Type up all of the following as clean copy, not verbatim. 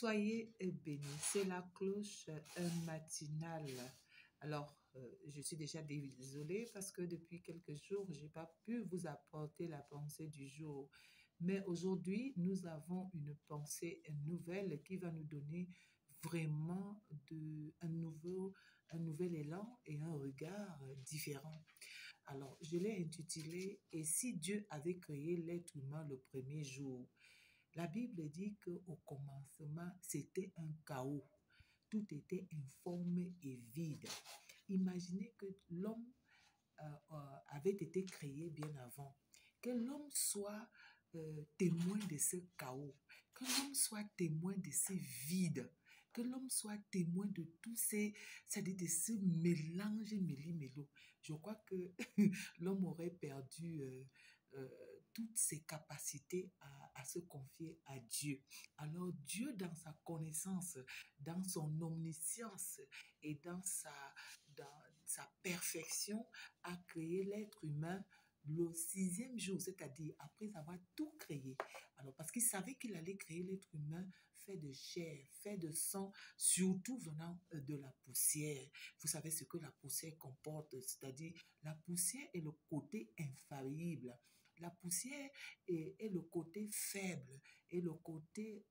Soyez bénis. C'est la cloche matinale. Alors, je suis déjà désolée parce que depuis quelques jours, je n'ai pas pu vous apporter la pensée du jour. Mais aujourd'hui, nous avons une pensée nouvelle qui va nous donner vraiment un nouvel élan et un regard différent. Alors, je l'ai intitulé « Et si Dieu avait créé l'être humain le premier jour ?» La Bible dit qu'au commencement, c'était un chaos. Tout était informe et vide. Imaginez que l'homme avait été créé bien avant. Que l'homme soit témoin de ce chaos. Que l'homme soit témoin de ce vide. Que l'homme soit témoin de tous c'est-à-dire de ce mélange méli-mélo. Je crois que l'homme aurait perdu toutes ses capacités à se confier à Dieu. Alors Dieu, dans sa connaissance, dans son omniscience et dans sa perfection, a créé l'être humain le sixième jour, c'est-à-dire après avoir tout créé. Alors, parce qu'il savait qu'il allait créer l'être humain fait de chair, fait de sang, surtout venant de la poussière. Vous savez ce que la poussière comporte, c'est-à-dire la poussière est le côté infaillible. La poussière est le côté faible, et le côté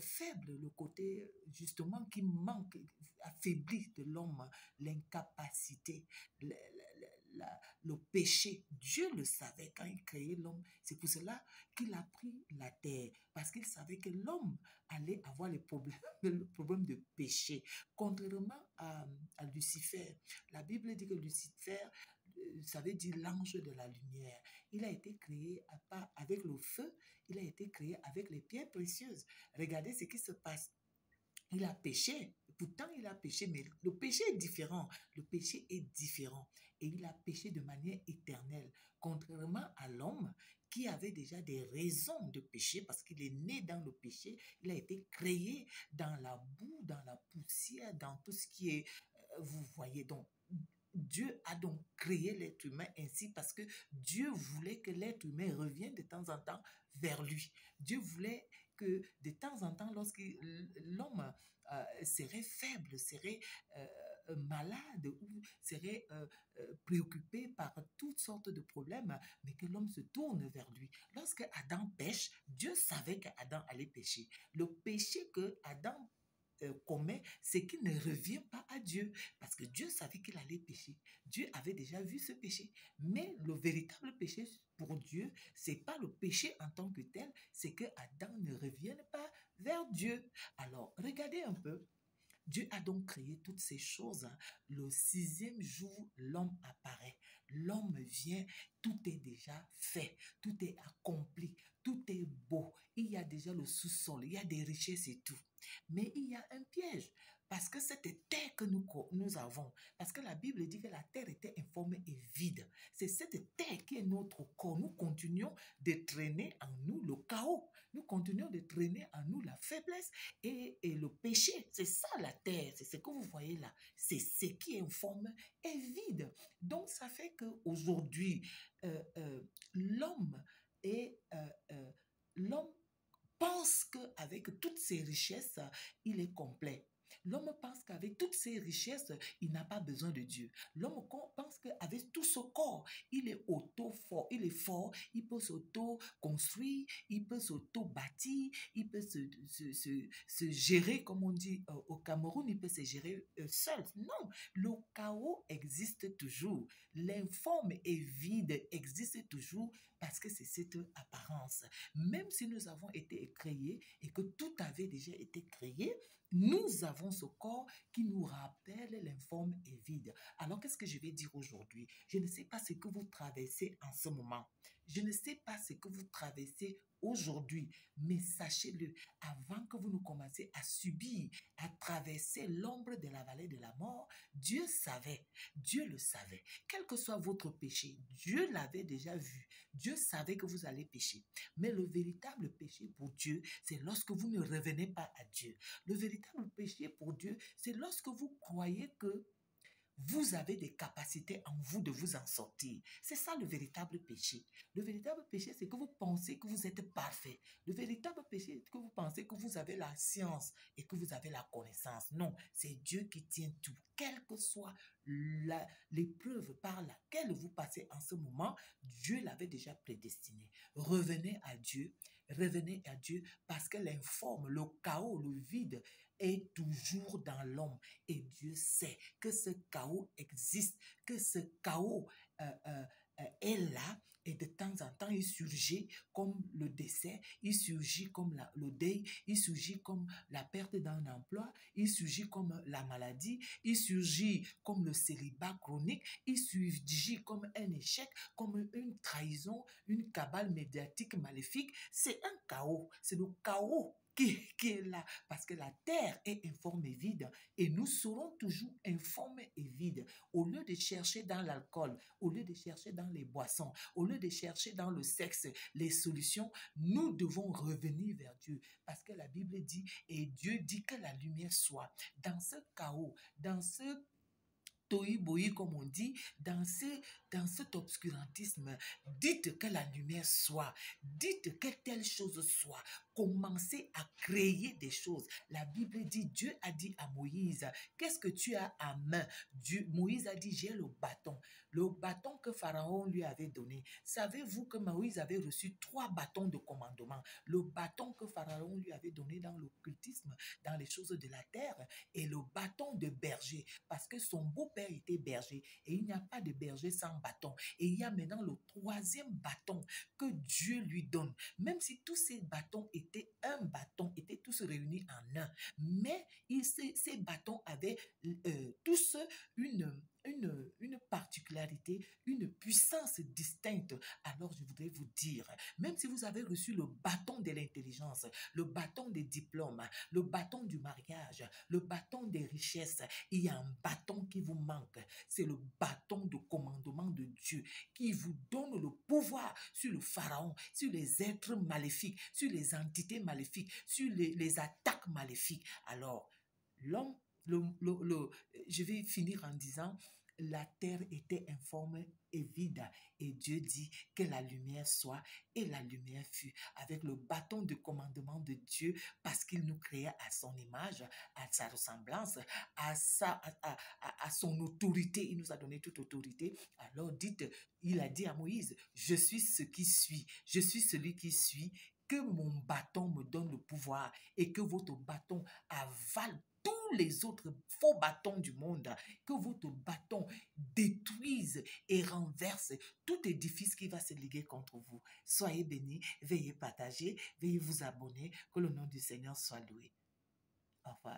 faible, le côté justement qui manque, affaibli de l'homme, l'incapacité, le péché. Dieu le savait quand il créait l'homme. C'est pour cela qu'il a pris la terre, parce qu'il savait que l'homme allait avoir le problème de péché. Contrairement à Lucifer, la Bible dit que Lucifer, ça veut dire l'ange de la lumière. Il a été créé avec le feu, il a été créé avec les pierres précieuses. Regardez ce qui se passe. Il a péché, pourtant il a péché, mais le péché est différent. Le péché est différent et il a péché de manière éternelle, contrairement à l'homme qui avait déjà des raisons de pécher parce qu'il est né dans le péché, il a été créé dans la boue, dans la poussière, dans tout ce qui est, vous voyez donc. Dieu a donc créé l'être humain ainsi parce que Dieu voulait que l'être humain revienne de temps en temps vers lui. Dieu voulait que de temps en temps, lorsque l'homme serait faible, serait malade ou serait préoccupé par toutes sortes de problèmes, mais que l'homme se tourne vers lui. Lorsque Adam pêche, Dieu savait qu'Adam allait pécher. Le péché que Adam commet, c'est qu'il ne revient pas à Dieu, parce que Dieu savait qu'il allait pécher. Dieu avait déjà vu ce péché. Mais le véritable péché pour Dieu, c'est pas le péché en tant que tel, c'est que Adam ne revienne pas vers Dieu. Alors, regardez un peu. Dieu a donc créé toutes ces choses. Le sixième jour, l'homme apparaît. L'homme vient, tout est déjà fait, tout est accompli, tout est beau. Il y a déjà le sous-sol, il y a des richesses et tout. Mais il y a un piège, parce que cette terre que nous avons, parce que la Bible dit que la terre était informe et vide. C'est cette terre qui est notre corps. Nous continuons de traîner en nous le chaos. Nous continuons de traîner en nous la faiblesse et le péché. C'est ça la terre, c'est ce que vous voyez là. C'est ce qui est informe et vide. Donc ça fait qu'aujourd'hui, l'homme l'homme pense qu'avec toutes ces richesses, il est complet. L'homme pense qu'avec toutes ces richesses, il n'a pas besoin de Dieu. L'homme pense qu'avec tout ce corps, il est auto-fort, il est fort, il peut s'auto-construire, il peut s'auto-bâtir, il peut se gérer, comme on dit au Cameroun, il peut se gérer seul. Non, le chaos existe toujours. L'informe et vide existe toujours parce que c'est cette apparence. Même si nous avons été créés et que tout avait déjà été créé, nous avons ce corps qui nous rappelle l'informe et vide. Alors, qu'est-ce que je vais dire aujourd'hui? Je ne sais pas ce que vous traversez en ce moment. Je ne sais pas ce que vous traversez aujourd'hui, mais sachez-le, avant que vous ne commenciez à subir, à traverser l'ombre de la vallée de la mort, Dieu savait, Dieu le savait. Quel que soit votre péché, Dieu l'avait déjà vu. Dieu savait que vous allez pécher. Mais le véritable péché pour Dieu, c'est lorsque vous ne revenez pas à Dieu. Le véritable péché pour Dieu, c'est lorsque vous croyez que vous avez des capacités en vous de vous en sortir. C'est ça le véritable péché. Le véritable péché, c'est que vous pensez que vous êtes parfait. Le véritable péché, c'est que vous pensez que vous avez la science et que vous avez la connaissance. Non, c'est Dieu qui tient tout. Quelle que soit l'épreuve par laquelle vous passez en ce moment, Dieu l'avait déjà prédestiné. Revenez à Dieu parce que l'informe, le chaos, le vide est toujours dans l'homme. Et Dieu sait que ce chaos existe, que ce chaos est là. Et de temps en temps, il surgit comme le décès, il surgit comme le deuil, il surgit comme la perte d'un emploi, il surgit comme la maladie, il surgit comme le célibat chronique, il surgit comme un échec, comme une trahison, une cabale médiatique maléfique. C'est un chaos, c'est le chaos qui est là, parce que la terre est informe et vide, et nous serons toujours informes et vides. Au lieu de chercher dans l'alcool, au lieu de chercher dans les boissons, au lieu de chercher dans le sexe les solutions, nous devons revenir vers Dieu, parce que la Bible dit, et Dieu dit que la lumière soit. Dans ce chaos, dans ce tohu-bohu, comme on dit, dans cet obscurantisme, dites que la lumière soit, dites que telle chose soit, commencez à créer des choses. La Bible dit, Dieu a dit à Moïse, qu'est-ce que tu as à main? Moïse a dit, j'ai le bâton que Pharaon lui avait donné. Savez-vous que Moïse avait reçu 3 bâtons de commandement? Le bâton que Pharaon lui avait donné dans l'occultisme, dans les choses de la terre, et le bâton de berger, parce que son beau-père était berger, et il n'y a pas de berger sans bâton. Et il y a maintenant le 3e bâton que Dieu lui donne. Même si tous ces bâtons étaient un bâton, étaient tous réunis en un, mais ces bâtons avaient tous une particularité, une puissance distincte. Alors je voudrais vous dire, même si vous avez reçu le bâton de l'intelligence, le bâton des diplômes, le bâton du mariage, le bâton des richesses, il y a un bâton qui vous manque. C'est le bâton de commandement de Dieu qui vous donne le pouvoir sur le pharaon, sur les êtres maléfiques, sur les entités maléfiques, sur les attaques maléfiques. Alors, l'homme, je vais finir en disant, la terre était informe et vide, et Dieu dit que la lumière soit, et la lumière fut, avec le bâton de commandement de Dieu, parce qu'il nous créa à son image, à sa ressemblance, à son autorité. Il nous a donné toute autorité. Alors il a dit à Moïse, je suis ce qui suis, je suis celui qui suis, que mon bâton me donne le pouvoir, et que votre bâton avale tous les autres faux bâtons du monde, que votre bâton détruise et renverse tout édifice qui va se liguer contre vous. Soyez bénis, veuillez partager, veuillez vous abonner, que le nom du Seigneur soit loué. Au revoir.